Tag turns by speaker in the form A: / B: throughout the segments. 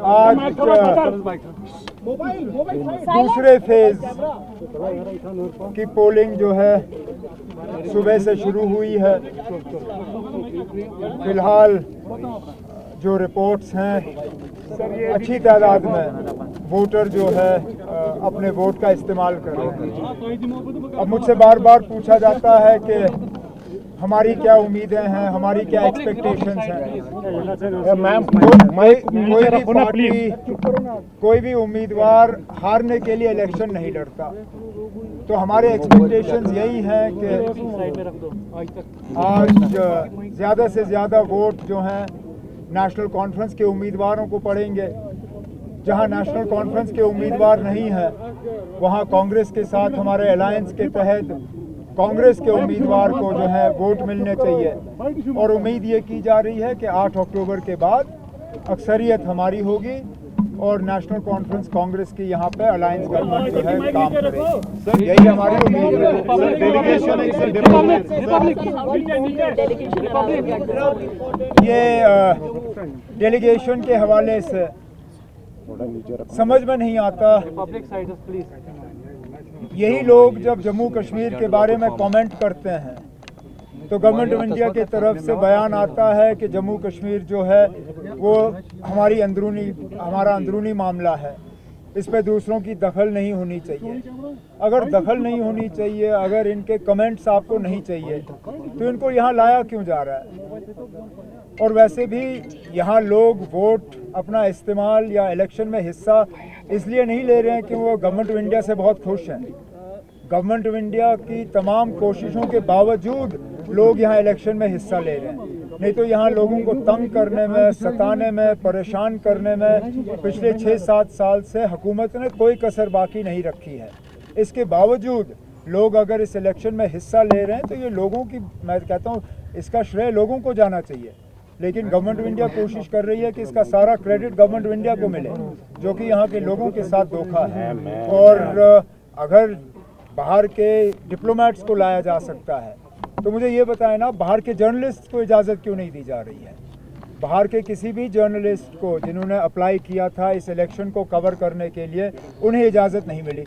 A: आज दूसरे फेज की पोलिंग जो है सुबह से शुरू हुई है। फिलहाल जो रिपोर्ट्स हैं अच्छी तादाद में वोटर जो है अपने वोट का इस्तेमाल कर रहे हैं। अब मुझसे बार बार पूछा जाता है कि हमारी क्या उम्मीदें हैं, हमारी क्या एक्सपेक्टेशंस हैं। मैम, कोई भी उम्मीदवार हारने के लिए इलेक्शन नहीं लड़ता, तो हमारे एक्सपेक्टेशंस यही हैं कि आज ज़्यादा से ज़्यादा वोट जो हैं नेशनल कॉन्फ्रेंस के उम्मीदवारों को पड़ेंगे। जहां नेशनल कॉन्फ्रेंस के उम्मीदवार नहीं हैं वहां कांग्रेस के साथ हमारे अलायंस के तहत कांग्रेस के उम्मीदवार को जो है वोट मिलने चाहिए। और उम्मीद ये की जा रही है कि 8 अक्टूबर के बाद अक्सरियत हमारी होगी और नेशनल कॉन्फ्रेंस कांग्रेस की यहाँ पे अलायंस गवर्नमेंट जो है काम करेगी। यही हमारी उम्मीद है। ये डेलीगेशन के हवाले से समझ में नहीं आता। यही लोग जब जम्मू कश्मीर के बारे में कमेंट करते हैं तो गवर्नमेंट ऑफ इंडिया की तरफ से बयान आता है कि जम्मू कश्मीर जो है वो हमारा अंदरूनी मामला है, इस पे दूसरों की दखल नहीं होनी चाहिए। अगर दखल नहीं होनी चाहिए, अगर इनके कमेंट्स आपको नहीं चाहिए तो इनको यहाँ लाया क्यों जा रहा है। और वैसे भी यहाँ लोग वोट अपना इस्तेमाल या इलेक्शन में हिस्सा इसलिए नहीं ले रहे हैं कि वो गवर्नमेंट ऑफ इंडिया से बहुत खुश हैं। गवर्नमेंट ऑफ इंडिया की तमाम कोशिशों के बावजूद लोग यहाँ इलेक्शन में हिस्सा ले रहे हैं। नहीं तो यहाँ लोगों को तंग करने में, सताने में, परेशान करने में पिछले 6-7 साल से हुकूमत ने कोई कसर बाकी नहीं रखी है। इसके बावजूद लोग अगर इस इलेक्शन में हिस्सा ले रहे हैं तो ये लोगों की, मैं कहता हूँ इसका श्रेय लोगों को जाना चाहिए। लेकिन गवर्नमेंट ऑफ इंडिया कोशिश कर रही है कि इसका सारा क्रेडिट गवर्नमेंट ऑफ इंडिया को मिले, जो कि यहाँ के लोगों के साथ धोखा है। और अगर बाहर के डिप्लोमेट्स को लाया जा सकता है तो मुझे ये बताएं ना, बाहर के जर्नलिस्ट को इजाज़त क्यों नहीं दी जा रही है। बाहर के किसी भी जर्नलिस्ट को जिन्होंने अप्लाई किया था इस इलेक्शन को कवर करने के लिए, उन्हें इजाज़त नहीं मिली।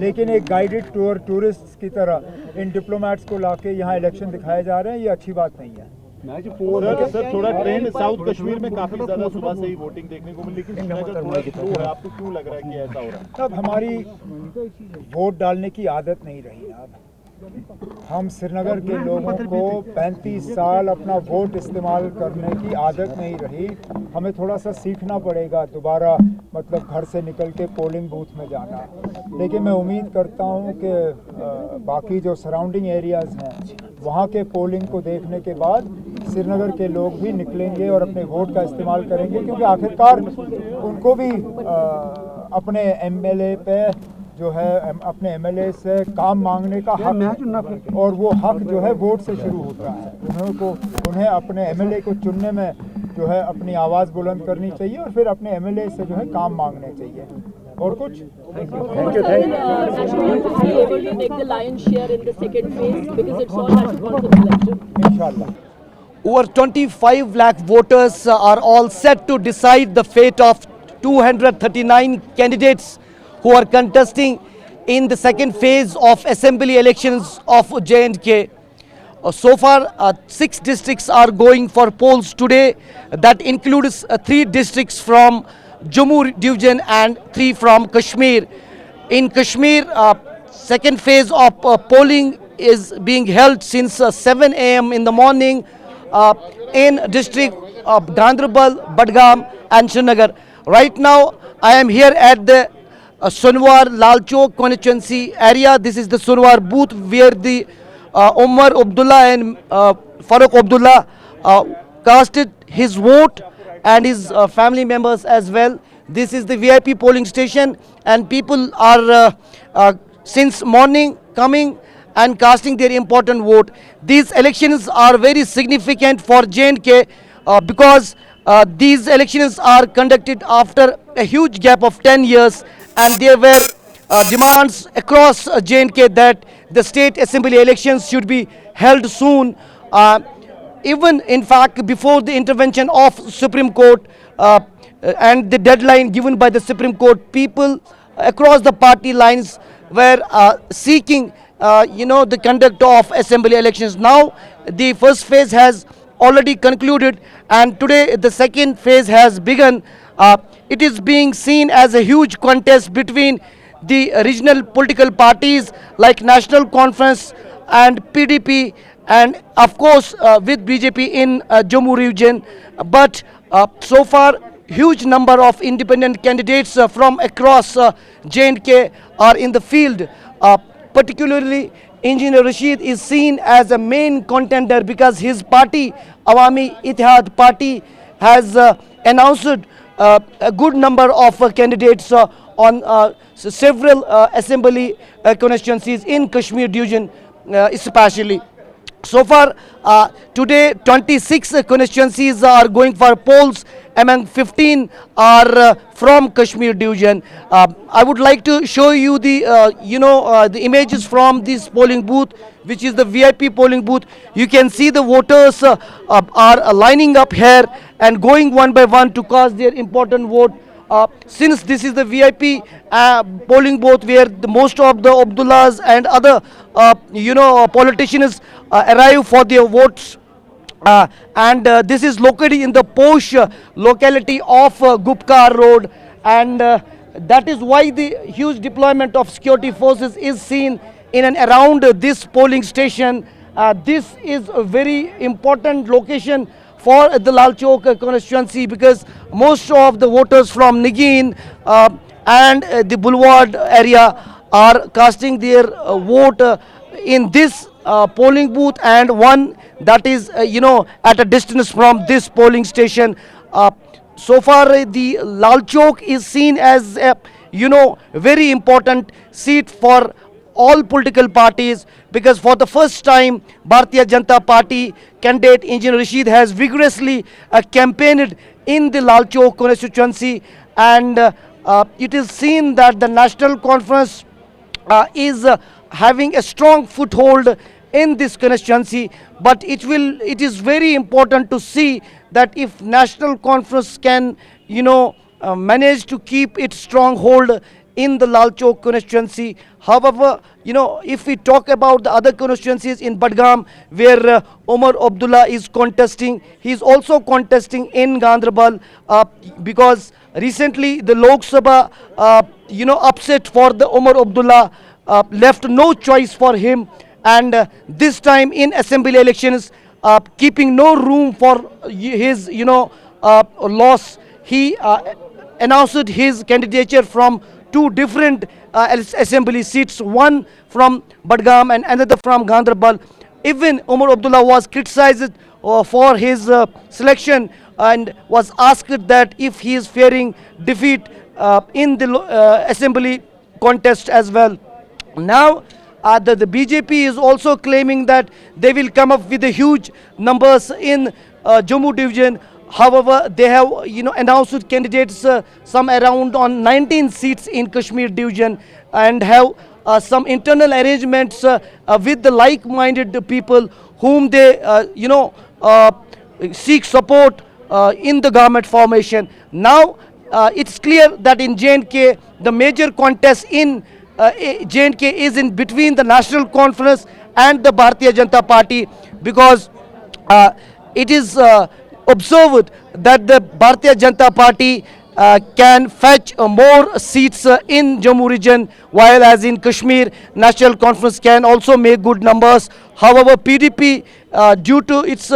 A: लेकिन एक गाइडेड टूर टूरिस्ट की तरह इन डिप्लोमेट्स को लाके यहाँ इलेक्शन दिखाए जा रहे हैं, ये अच्छी बात नहीं है।
B: सर थोड़ा ट्रेंड साउथ कश्मीर में काफी ज्यादा सुबह से ही वोटिंग देखने को मिली, लेकिन थोड़ा स्लो है। आपको क्यों लग रहा है कि ऐसा हो रहा है?
A: अब हमारी वोट डालने की आदत नहीं रही। अब हम श्रीनगर के लोगों को 35 साल अपना वोट इस्तेमाल करने की आदत नहीं रही। हमें थोड़ा सा सीखना पड़ेगा दोबारा, मतलब घर से निकल के पोलिंग बूथ में जाना। लेकिन मैं उम्मीद करता हूं कि बाकी जो सराउंडिंग एरियाज़ हैं वहाँ के पोलिंग को देखने के बाद श्रीनगर के लोग भी निकलेंगे और अपने वोट का इस्तेमाल करेंगे, क्योंकि आखिरकार उनको भी अपने एमएलए पे जो है अपने एमएलए से काम मांगने का हक है। और वो हक जो है वोट से शुरू होता है। उन्हें अपने एमएलए को चुनने में जो है अपनी आवाज़ बुलंद करनी चाहिए और फिर अपने एमएलए से जो है काम मांगने चाहिए। और कुछ इंशाल्लाह।
C: Over 25 lakh voters are all set to decide the fate of 239 candidates who are contesting in the second phase of assembly elections of J&K. So far, 6 districts are going for polls today. That includes 3 districts from Jammu division and 3 from Kashmir. In Kashmir, second phase of polling is being held since 7 a.m. in the morning in district of Gandarbal, Badgam and Srinagar. Right now, I am here at the Sunwar Lal Chowk constituency area. This is the Sunwar booth where the Umar Abdullah and Farooq Abdullah casted his vote, and his family members as well. This is the VIP polling station, and people are since morning coming and casting their important vote. These elections are very significant for J&K because these elections are conducted after a huge gap of 10 years, and there were demands across J&K that the state assembly elections should be held soon. Even in fact before the intervention of Supreme Court, and the deadline given by the Supreme Court, people across the party lines were seeking the conduct of assembly elections. Now the first phase has already concluded, and today the second phase has begun. It is being seen as a huge contest between the regional political parties like National Conference and PDP, and of course with BJP in Jammu region. But so far huge number of independent candidates from across J&K are in the field. Particularly Engineer Rashid is seen as a main contender because his party, Awami Ittihad Party, has announced a good number of candidates on several assembly constituencies in Kashmir division especially. So far today 26 constituencies are going for polls, among 15 are from Kashmir division. I would like to show you the the images from this polling booth, which is the VIP polling booth. You can see the voters are lining up here and going one by one to cast their important vote. Since this is the VIP polling booth where the most of the Abdullahs and other politicians arrive for their votes, and this is located in the posh locality of Gupkar Road, and that is why the huge deployment of security forces is seen in and around this polling station. This is a very important location for the Lal Chowk constituency because most of the voters from Nigeen and the Boulevard area are casting their vote in this polling booth, and one that is at a distance from this polling station. So far the Lal Chowk is seen as a very important seat for all political parties, because for the first time Bharatiya Janata Party candidate Engineer Rashid has vigorously campaigned in the Lal Chowk constituency, and it is seen that the National Conference is having a strong foothold in this constituency. But it is very important to see that if National Conference can manage to keep its stronghold in the Lal Chowk constituency. However, if we talk about the other constituencies in Badgam where Omar Abdullah is contesting, he is also contesting in Ganderbal because recently the Lok Sabha upset for the Omar Abdullah left no choice for him, and this time in assembly elections, keeping no room for his loss, he announced his candidature from two different assembly seats, one from Badgam and another from Ganderbal. Even Omar Abdullah was criticized for his selection and was asked that if he is fearing defeat in the assembly contest as well. Now the BJP is also claiming that they will come up with the huge numbers in Jammu division. However, they have announced candidates some around on 19 seats in Kashmir division, and have some internal arrangements with the like-minded people whom they seek support in the government formation. Now it's clear that in J&K the major contest in J&K is in between the National Conference and the Bharatiya Janata Party, because it is observed that the Bharatiya Janata Party can fetch more seats in Jammu region, while as in Kashmir National Conference can also make good numbers. However, PDP due to its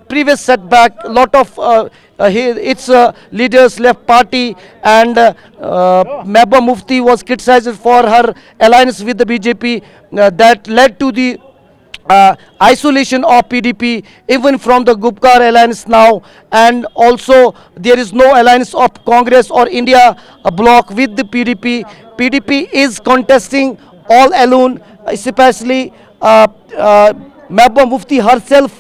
C: previous setback, a lot of its leaders left party, and Mehbooba Mufti was criticized for her alliance with the BJP, that led to the isolation of PDP even from the Gupkar alliance now, and also there is no alliance of Congress or India bloc with the PDP. PDP is contesting all alone, especially Mehbooba Mufti herself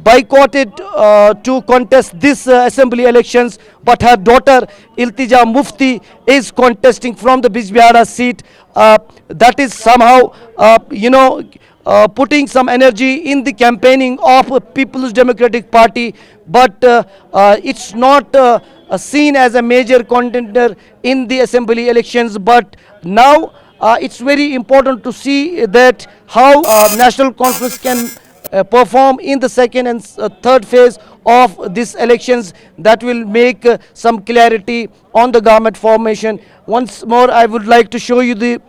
C: boycotted to contest this assembly elections, but her daughter Iltija Mufti is contesting from the Bijbihara seat. That is somehow putting some energy in the campaigning of People's Democratic Party, but it's not seen as a major contender in the assembly elections. But now it's very important to see that how National Conference can perform in the second and third phase of these elections. That will make some clarity on the government formation. Once more, I would like to show you the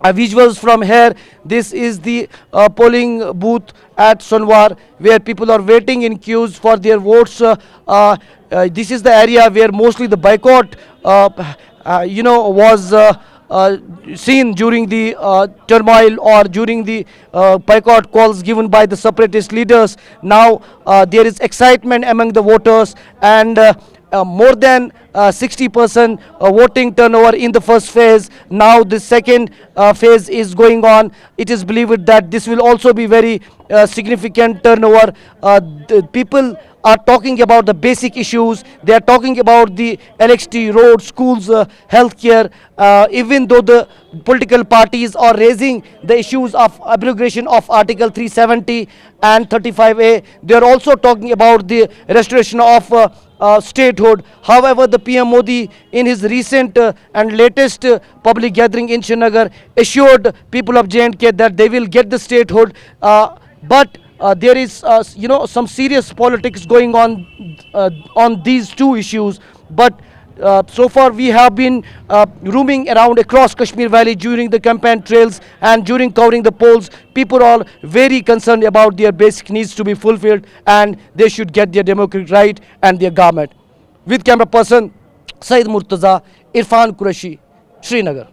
C: visuals from here. This is the polling booth at Sonwar, where people are waiting in queues for their votes. This is the area where mostly the boycott was seen during the turmoil or during the boycott calls given by the separatist leaders. Now there is excitement among the voters, and more than 60% voting turnover in the first phase. Now the second phase is going on. It is believed that this will also be very significant turnover. The people are talking about the basic issues. They are talking about the electricity, roads, schools, healthcare. Even though the political parties are raising the issues of abrogation of Article 370 and 35A, they are also talking about the restoration of statehood. However, the PM Modi in his recent and latest public gathering in Srinagar assured people of J&K that they will get the statehood. But there is some serious politics going on these two issues. But so far we have been roaming around across Kashmir Valley during the campaign trails and during covering the polls. People are very concerned about their basic needs to be fulfilled, and they should get their democratic right and their government. With camera person Saeed Murtaza, Irfan Qureshi, Srinagar.